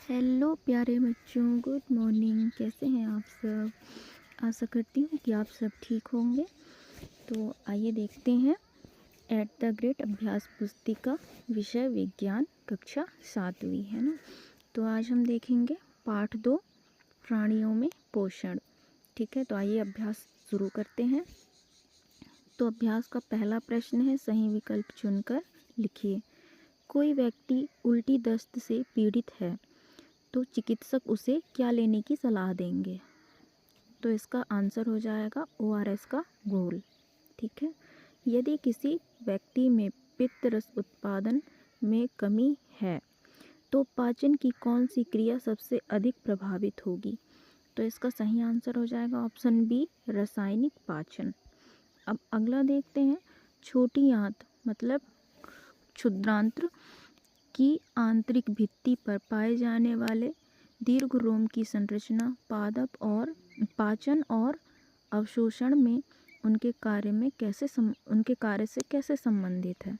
Hello प्यारे बच्चों, good morning. कैसे हैं आप सब? आशा करती हूँ कि आप सब ठीक होंगे। तो आइए देखते हैं एट द ग्रेट अभ्यास पुस्तिका, विषय विज्ञान, कक्षा 7वीं, है ना। तो आज हम देखेंगे पाठ 2, प्राणियों में पोषण। ठीक है, तो आइए अभ्यास शुरू करते हैं। तो अभ्यास का पहला प्रश्न है, सही विकल्प चुनकर लिखिए। कोई व्यक्ति उल्टी दस्त से पीड़ित है तो चिकित्सक उसे क्या लेने की सलाह देंगे? तो इसका आंसर हो जाएगा ORS का घोल। ठीक है। यदि किसी व्यक्ति में पित्त रस उत्पादन में कमी है तो पाचन की कौन सी क्रिया सबसे अधिक प्रभावित होगी? तो इसका सही आंसर हो जाएगा ऑप्शन बी, रासायनिक पाचन। अब अगला देखते हैं, छोटी आंत मतलब क्षुद्रांत्र की आंतरिक भित्ति पर पाए जाने वाले दीर्घ रोम की संरचना पाचन और अवशोषण में उनके कार्य से कैसे संबंधित है?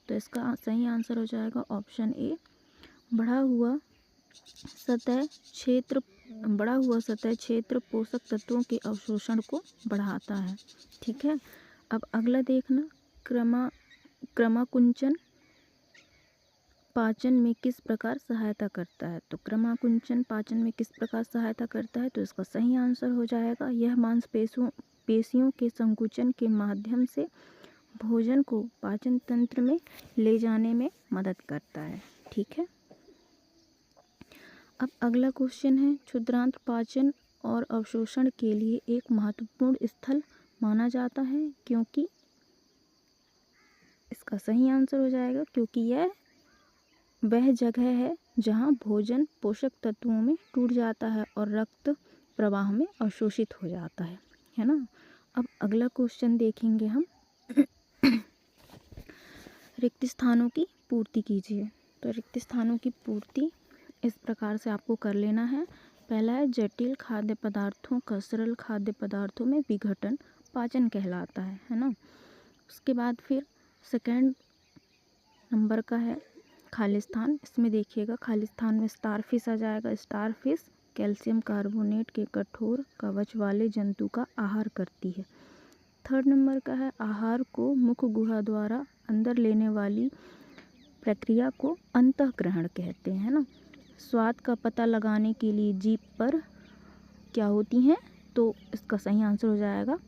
तो इसका सही आंसर हो जाएगा ऑप्शन ए, बढ़ा हुआ सतह क्षेत्र पोषक तत्वों के अवशोषण को बढ़ाता है। ठीक है। अब अगला देखना, क्रमाकुंचन पाचन में किस प्रकार सहायता करता है? तो क्रमाकुंचन पाचन में किस प्रकार सहायता करता है? तो इसका सही आंसर हो जाएगा, यह मांसपेशियों के संकुचन के माध्यम से भोजन को पाचन तंत्र में ले जाने में मदद करता है। ठीक है। अब अगला क्वेश्चन है, क्षुद्रांत्र पाचन और अवशोषण के लिए एक महत्वपूर्ण स्थल माना जाता है क्योंकि? इसका सही आंसर हो जाएगा क्योंकि यह वह जगह है जहां भोजन पोषक तत्वों में टूट जाता है और रक्त प्रवाह में अवशोषित हो जाता है ना। अब अगला क्वेश्चन देखेंगे हम, रिक्त स्थानों की पूर्ति कीजिए। तो रिक्त स्थानों की पूर्ति इस प्रकार से आपको कर लेना है। पहला है, जटिल खाद्य पदार्थों का सरल खाद्य पदार्थों में विघटन पाचन कहलाता है ना। उसके बाद फिर सेकेंड नंबर का है खालिस्तान। इसमें देखिएगा, खालिस्तान में स्टारफिश आ जाएगा। स्टारफिश कैल्शियम कार्बोनेट के कठोर कवच वाले जंतु का आहार करती है। थर्ड नंबर का है, आहार को मुख गुहा द्वारा अंदर लेने वाली प्रक्रिया को अंतःग्रहण कहते हैं ना। स्वाद का पता लगाने के लिए जीभ पर क्या होती हैं? तो इसका सही आंसर हो जाएगा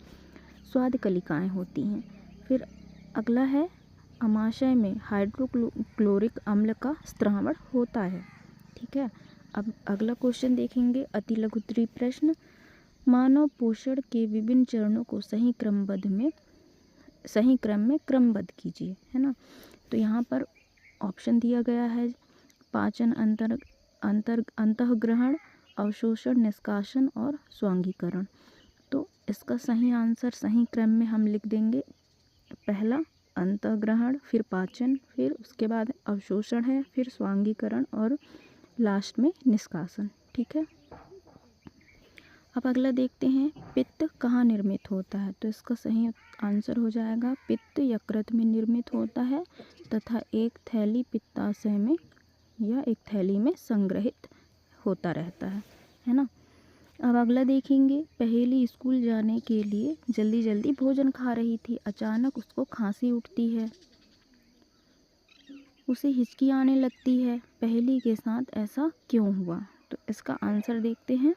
स्वाद कलिकाएं होती हैं। फिर अगला है, अमाशय में हाइड्रोक्लोरिक अम्ल का स्त्रावण होता है। ठीक है। अब अगला क्वेश्चन देखेंगे, अति लघुत्तरीय प्रश्न, मानव पोषण के विभिन्न चरणों को सही क्रम में क्रमबद्ध कीजिए, है ना। तो यहाँ पर ऑप्शन दिया गया है, पाचन, अंतःग्रहण, अवशोषण, निष्कासन और स्वांगीकरण। तो इसका सही आंसर सही क्रम में हम लिख देंगे, पहला अंतःग्रहण, फिर पाचन, फिर उसके बाद अवशोषण है, फिर स्वांगीकरण और लास्ट में निष्कासन। ठीक है। अब अगला देखते हैं, पित्त कहाँ निर्मित होता है? तो इसका सही आंसर हो जाएगा, पित्त यकृत में निर्मित होता है तथा एक थैली पित्ताशय में या एक थैली में संग्रहित होता रहता है ना। अब अगला देखेंगे, पहेली स्कूल जाने के लिए जल्दी जल्दी भोजन खा रही थी, अचानक उसको खांसी उठती है, उसे हिचकी आने लगती है, पहेली के साथ ऐसा क्यों हुआ? तो इसका आंसर देखते हैं,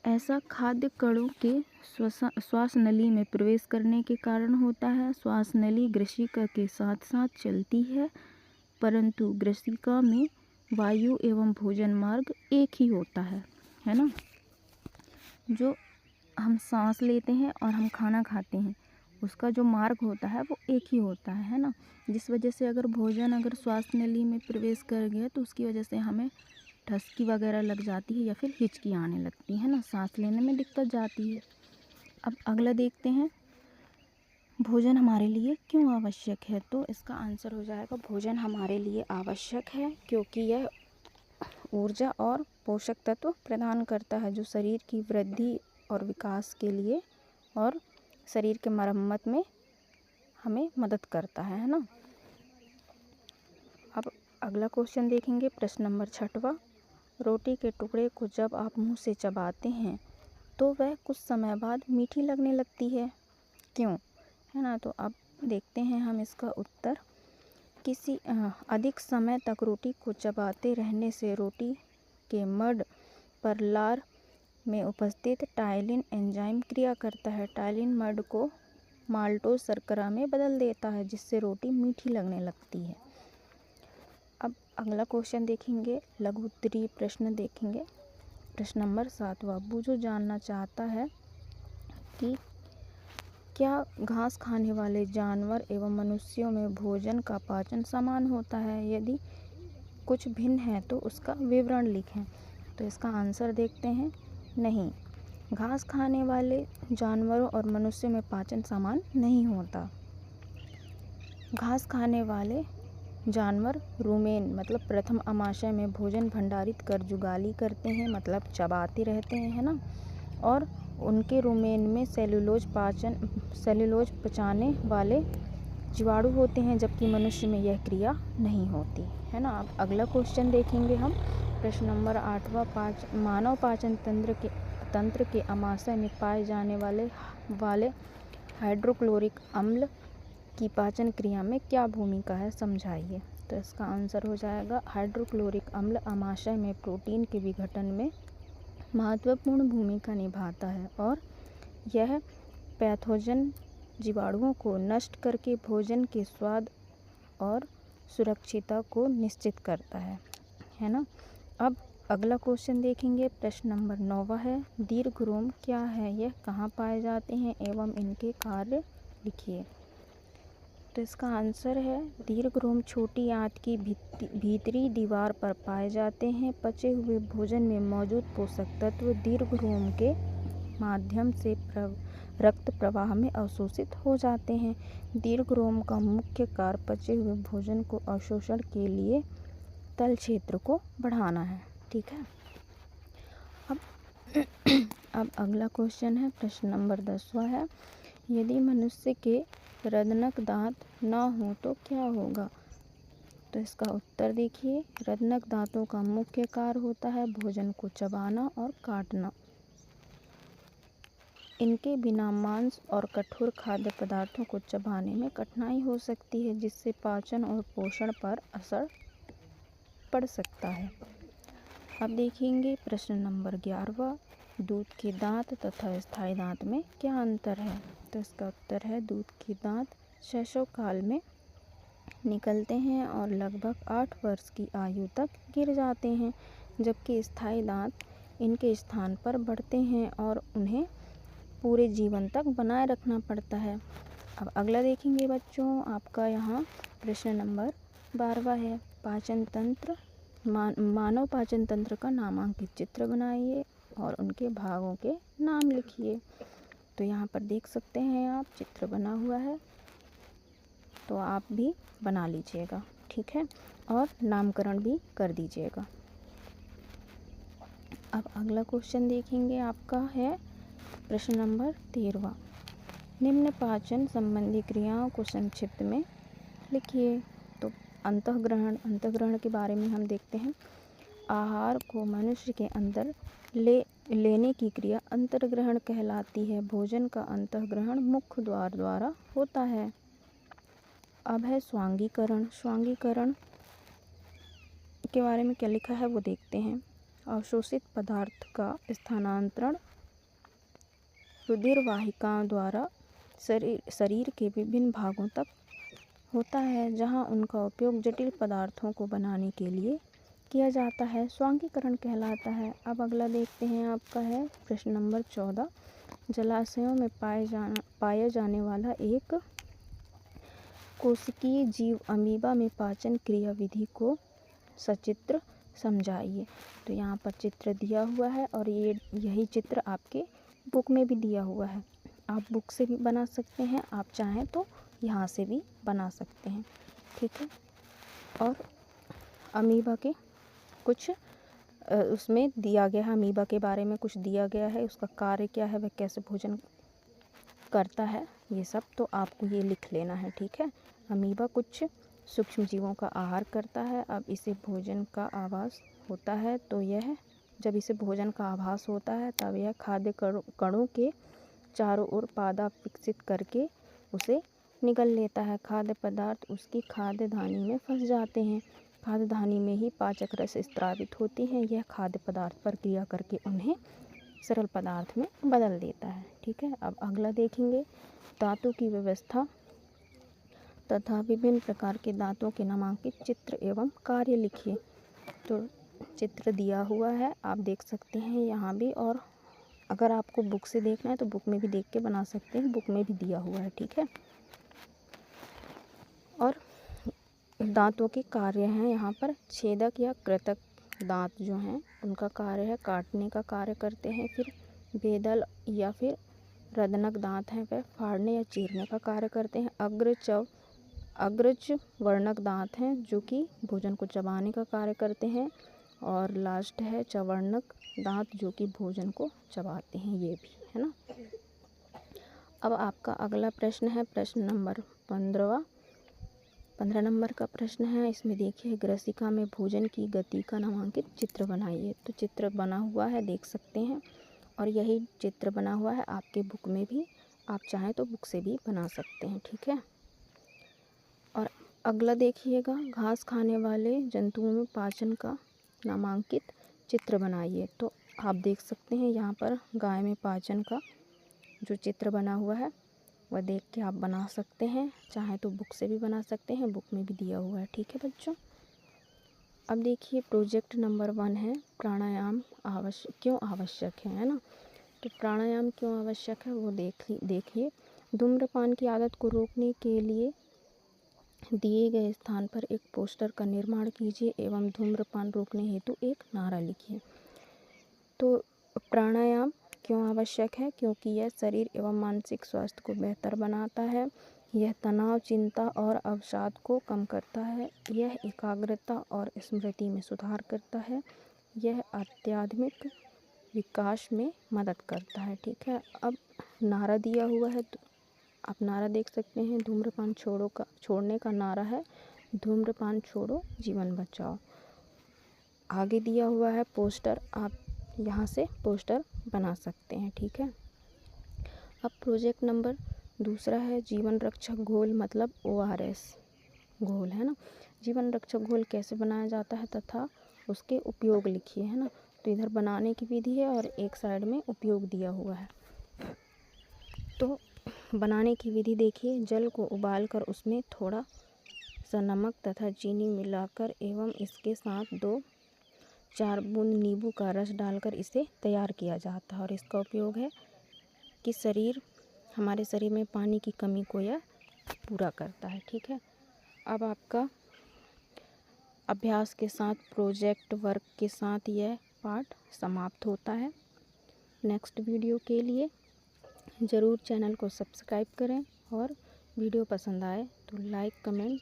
ऐसा खाद्य कणों के श्वास नली में प्रवेश करने के कारण होता है। श्वास नली ग्रसिका के साथ साथ चलती है, परंतु ग्रसिका में वायु एवं भोजन मार्ग एक ही होता है ना। जो हम सांस लेते हैं और हम खाना खाते हैं, उसका जो मार्ग होता है वो एक ही होता है ना। जिस वजह से अगर भोजन श्वास नली में प्रवेश कर गया तो उसकी वजह से हमें ठसकी वगैरह लग जाती है या फिर हिचकी आने लगती है ना, सांस लेने में दिक्कत जाती है। अब अगला देखते हैं, भोजन हमारे लिए क्यों आवश्यक है? तो इसका आंसर हो जाएगा, भोजन हमारे लिए आवश्यक है क्योंकि यह ऊर्जा और पोषक तत्व प्रदान करता है जो शरीर की वृद्धि और विकास के लिए और शरीर के मरम्मत में हमें मदद करता है ना। अब अगला क्वेश्चन देखेंगे, प्रश्न नंबर 6वां, रोटी के टुकड़े को जब आप मुंह से चबाते हैं तो वह कुछ समय बाद मीठी लगने लगती है, क्यों? है ना। तो अब देखते हैं हम इसका उत्तर। किसी अधिक समय तक रोटी को चबाते रहने से रोटी के मड पर लार में उपस्थित टाइलिन एंजाइम क्रिया करता है। टाइलिन मड को माल्टोज शर्करा में बदल देता है, जिससे रोटी मीठी लगने लगती है। अब अगला क्वेश्चन देखेंगे, लघु उत्तरीय प्रश्न देखेंगे। प्रश्न नंबर 7वां। बूझो जानना चाहता है कि क्या घास खाने वाले जानवर एवं मनुष्यों में भोजन का पाचन समान होता है? यदि कुछ भिन्न है तो उसका विवरण लिखें। तो इसका आंसर देखते हैं। नहीं, घास खाने वाले जानवरों और मनुष्यों में पाचन समान नहीं होता। घास खाने वाले जानवर रूमेन मतलब प्रथम आमाशय में भोजन भंडारित कर जुगाली करते हैं, मतलब चबाते रहते हैं, है ना। और उनके रूमेन में सेल्यूलोज पचाने वाले जीवाणु होते हैं, जबकि मनुष्य में यह क्रिया नहीं होती, है ना। अब अगला क्वेश्चन देखेंगे हम। प्रश्न नंबर 8वां। मानव पाचन तंत्र के आमाशय में पाए जाने वाले हाइड्रोक्लोरिक अम्ल की पाचन क्रिया में क्या भूमिका है, समझाइए। तो इसका आंसर हो जाएगा हाइड्रोक्लोरिक अम्ल आमाशय में प्रोटीन के विघटन में महत्वपूर्ण भूमिका निभाता है और यह पैथोजन जीवाणुओं को नष्ट करके भोजन के स्वाद और सुरक्षितता को निश्चित करता है ना। अब अगला क्वेश्चन देखेंगे। प्रश्न नंबर 9वां है। दीर्घरोम क्या है, यह कहाँ पाए जाते हैं एवं इनके कार्य लिखिए। तो इसका आंसर है दीर्घरोम छोटी आंत की भीतरी दीवार पर पाए जाते हैं। पचे हुए भोजन में मौजूद पोषक तत्व दीर्घरोम के माध्यम से रक्त प्रवाह में अवशोषित हो जाते हैं। दीर्घरोम का मुख्य कार्य पचे हुए भोजन को अवशोषण के लिए तल क्षेत्र को बढ़ाना है, ठीक है। अब अगला क्वेश्चन है, प्रश्न नंबर 10वां है। यदि मनुष्य के रदनक दांत न हो तो क्या होगा? तो इसका उत्तर देखिए। रदनक दांतों का मुख्य कार्य होता है भोजन को चबाना और काटना। इनके बिना मांस और कठोर खाद्य पदार्थों को चबाने में कठिनाई हो सकती है, जिससे पाचन और पोषण पर असर पड़ सकता है। अब देखेंगे प्रश्न नंबर 11वां। दूध के दांत तथा स्थायी दांत में क्या अंतर है? तो इसका उत्तर है दूध के दांत शैशव काल में निकलते हैं और लगभग 8 वर्ष की आयु तक गिर जाते हैं, जबकि स्थायी दांत इनके स्थान पर बढ़ते हैं और उन्हें पूरे जीवन तक बनाए रखना पड़ता है। अब अगला देखेंगे बच्चों, आपका यहाँ प्रश्न नंबर 12वां है। पाचन तंत्र मानव पाचन तंत्र का नामांकित चित्र बनाइए और उनके भागों के नाम लिखिए। तो यहाँ पर देख सकते हैं आप, चित्र बना हुआ है, तो आप भी बना लीजिएगा, ठीक है, और नामकरण भी कर दीजिएगा। अब अगला क्वेश्चन देखेंगे, आपका है प्रश्न नंबर 13वां। निम्न पाचन संबंधी क्रियाओं को संक्षिप्त में लिखिए। तो अंतःग्रहण के बारे में हम देखते हैं। आहार को मनुष्य के अंदर लेने की क्रिया अंतर्ग्रहण कहलाती है। भोजन का अंतःग्रहण मुख्य द्वार द्वारा होता है। अब है स्वांगीकरण। स्वांगीकरण के बारे में क्या लिखा है वो देखते हैं। अवशोषित पदार्थ का स्थानांतरण रुधिर वाहिकाओं द्वारा शरीर के विभिन्न भागों तक होता है, जहां उनका उपयोग जटिल पदार्थों को बनाने के लिए किया जाता है, स्वांगीकरण कहलाता है। अब अगला देखते हैं, आपका है प्रश्न नंबर 14। जलाशयों में पाया जाने वाला एक कोशिकीय जीव अमीबा में पाचन क्रिया विधि को सचित्र समझाइए। तो यहाँ पर चित्र दिया हुआ है और यही चित्र आपके बुक में भी दिया हुआ है। आप बुक से भी बना सकते हैं, आप चाहें तो यहाँ से भी बना सकते हैं, ठीक है। और अमीबा के कुछ उसमें दिया गया है, अमीबा के बारे में कुछ दिया गया है, उसका कार्य क्या है, वह कैसे भोजन करता है, ये सब तो आपको ये लिख लेना है, ठीक है। अमीबा कुछ सूक्ष्म जीवों का आहार करता है। अब इसे भोजन का आवास होता है तो यह जब इसे भोजन का आभास होता है तब यह खाद्य कणों के चारों ओर पादा विकसित करके उसे निगल लेता है। खाद्य पदार्थ उसकी खाद्य धानी में फंस जाते हैं। खाद्य धानी में ही पाचक रस स्रावित होती हैं। यह खाद्य पदार्थ पर क्रिया करके उन्हें सरल पदार्थ में बदल देता है। ठीक है, अब अगला देखेंगे, दांतों की व्यवस्था तथा विभिन्न प्रकार के दांतों के नामांकित चित्र एवं कार्य लिखिए। तो चित्र दिया हुआ है, आप देख सकते हैं यहाँ भी, और अगर आपको बुक से देखना है तो बुक में भी देख के बना सकते हैं, बुक में भी दिया हुआ है। ठीक है, और दांतों के कार्य हैं यहाँ पर। छेदक या कृतक दांत जो हैं उनका कार्य है काटने का कार्य करते हैं। फिर बेदल या फिर रदनक दांत हैं, वह फाड़ने या चीरने का कार्य करते हैं। अग्रज वर्णक दांत हैं जो कि भोजन को चबाने का कार्य करते हैं। और लास्ट है चवर्णक दांत जो कि भोजन को चबाते हैं, ये भी है ना। अब आपका अगला प्रश्न है प्रश्न नंबर 15 नंबर का प्रश्न है। इसमें देखिए, ग्रसिका में भोजन की गति का नामांकित चित्र बनाइए। तो चित्र बना हुआ है, देख सकते हैं, और यही चित्र बना हुआ है आपके बुक में भी, आप चाहें तो बुक से भी बना सकते हैं। ठीक है, और अगला देखिएगा, घास खाने वाले जंतुओं में पाचन का नामांकित चित्र बनाइए। तो आप देख सकते हैं यहाँ पर गाय में पाचन का जो चित्र बना हुआ है वह देख के आप बना सकते हैं, चाहे तो बुक से भी बना सकते हैं, बुक में भी दिया हुआ है। ठीक है बच्चों, अब देखिए प्रोजेक्ट नंबर 1 है, प्राणायाम क्यों आवश्यक है ना। तो प्राणायाम क्यों आवश्यक है वो देखिए। धूम्रपान की आदत को रोकने के लिए दिए गए स्थान पर एक पोस्टर का निर्माण कीजिए एवं धूम्रपान रोकने हेतु एक नारा लिखिए। तो प्राणायाम क्यों आवश्यक है, क्योंकि यह शरीर एवं मानसिक स्वास्थ्य को बेहतर बनाता है। यह तनाव, चिंता और अवसाद को कम करता है। यह एकाग्रता और स्मृति में सुधार करता है। यह आध्यात्मिक विकास में मदद करता है। ठीक है, अब नारा दिया हुआ है, तो आप नारा देख सकते हैं, धूम्रपान छोड़ने का नारा है, धूम्रपान छोड़ो जीवन बचाओ। आगे दिया हुआ है पोस्टर, आप यहाँ से पोस्टर बना सकते हैं। ठीक है, अब प्रोजेक्ट नंबर 2 है, जीवन रक्षक घोल मतलब ORS घोल है ना। जीवन रक्षक घोल कैसे बनाया जाता है तथा उसके उपयोग लिखिए, है ना। तो इधर बनाने की विधि है और एक साइड में उपयोग दिया हुआ है। तो बनाने की विधि देखिए, जल को उबालकर उसमें थोड़ा सा नमक तथा चीनी मिलाकर एवं इसके साथ 2-4 बूंद नींबू का रस डालकर इसे तैयार किया जाता है। और इसका उपयोग है कि हमारे शरीर में पानी की कमी को यह पूरा करता है। ठीक है, अब आपका अभ्यास के साथ प्रोजेक्ट वर्क के साथ यह पार्ट समाप्त होता है। नेक्स्ट वीडियो के लिए ज़रूर चैनल को सब्सक्राइब करें, और वीडियो पसंद आए तो लाइक, कमेंट,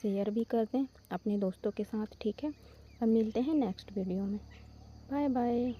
शेयर भी कर दें अपने दोस्तों के साथ। ठीक है, अब मिलते हैं नेक्स्ट वीडियो में। Bye bye.